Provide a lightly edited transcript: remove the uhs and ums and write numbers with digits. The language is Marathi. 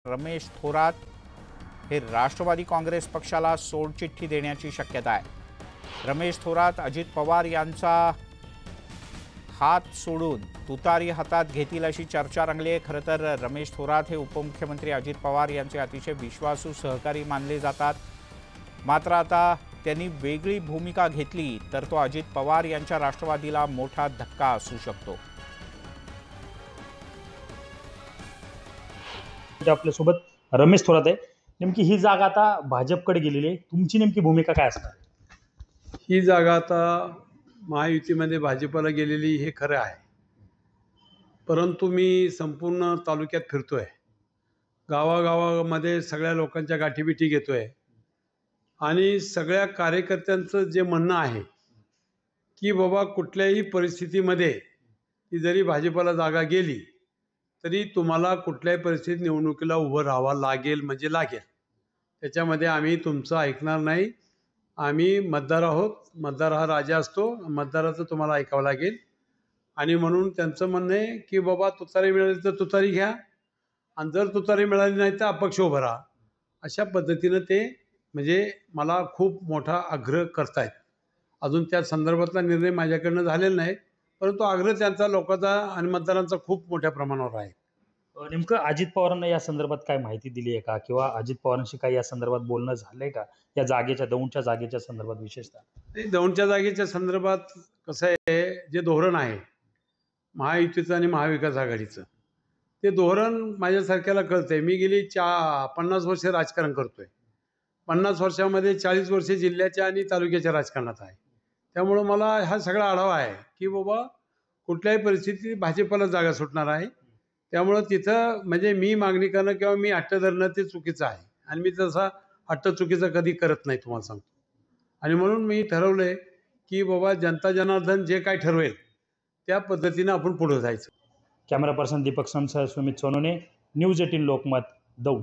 रमेश थोरात हे राष्ट्रवादी काँग्रेस पक्षाला सोडचिठ्ठी देण्याची शक्यता आहे। रमेश थोरात अजित पवार यांचा हात सोडून तुतारी हातात घेतील अशी चर्चा रंगली आहे। खरं तर रमेश थोरात हे उपमुख्यमंत्री अजित पवार यांचे अतिशय विश्वासू सहकारी मानले जातात। मात्र आता त्यांनी वेगळी भूमिका घेतली तर तो अजित पवार यांच्या राष्ट्रवादीला मोठा धक्का असू शकतो। आपल्या सोबत रमेश थोरात आहे। नेमकी ही जागा आता भाजपकडे गेलेली आहे, तुमची नेमकी भूमिका काय असणार? ही जागा आता महायुतीमध्ये भाजपला गेलेली हे खरं आहे, परंतु मी संपूर्ण तालुक्यात फिरतोय, गावागावामध्ये सगळ्या लोकांच्या गाठीबिठी घेतोय आणि सगळ्या कार्यकर्त्यांचं जे म्हणणं आहे की बाबा कुठल्याही परिस्थितीमध्ये ती जरी भाजपला जागा गेली तरी तुम्हाला कुठल्याही परिस्थितीत निवडणुकीला उभं राहावं लागेल म्हणजे लागेल। त्याच्यामध्ये आम्ही तुमचं ऐकणार नाही। आम्ही मतदार आहोत, मतदार हा राजा असतो, मतदाराचं तुम्हाला ऐकावं लागेल। आणि म्हणून त्यांचं म्हणणं आहे की बाबा तुतारी मिळाली तर तुतारी घ्या आणि जर तुतारी मिळाली नाही तर अपक्ष उभं राहा। अशा पद्धतीनं ते म्हणजे मला खूप मोठा आग्रह करतायत। अजून त्या संदर्भातला निर्णय माझ्याकडनं झालेला नाही, परंतु आग्रह त्यांचा लोकांचा आणि मतदारांचा खूप मोठ्या प्रमाणावर आहे। नेमकं अजित पवारांना या संदर्भात काय माहिती दिली आहे का, किंवा अजित पवारांशी काही या संदर्भात बोलणं झालंय का, या जागेच्या दौंडच्या जागेच्या संदर्भात? विशेषतः दौंडच्या जागेच्या संदर्भात कसं आहे, जे धोरण आहे महायुतीचं आणि महाविकास आघाडीचं, ते धोरण माझ्यासारख्याला कळतंय। मी गेली 50 वर्ष राजकारण करतोय। 50 वर्षामध्ये 40 वर्षे जिल्ह्याच्या आणि तालुक्याच्या राजकारणात आहे। त्यामुळं मला हा सगळा आढावा आहे की बाबा कुठल्याही परिस्थितीत भाजपला जागा सुटणार आहे। त्यामुळं तिथं म्हणजे मी मागणी करणं किंवा मी हट्ट धरणं ते चुकीचं आहे आणि मी तसा हट्ट चुकीचा कधी करत नाही, तुम्हाला सांगतो। आणि म्हणून मी ठरवलंय की बाबा जनता जनार्दन जे काय ठरवेल त्या पद्धतीनं आपण पुढे जायचं। कॅमेरा पर्सन दीपक समसह सुमित सोनोने, न्यूज 18 लोकमत, दौंड।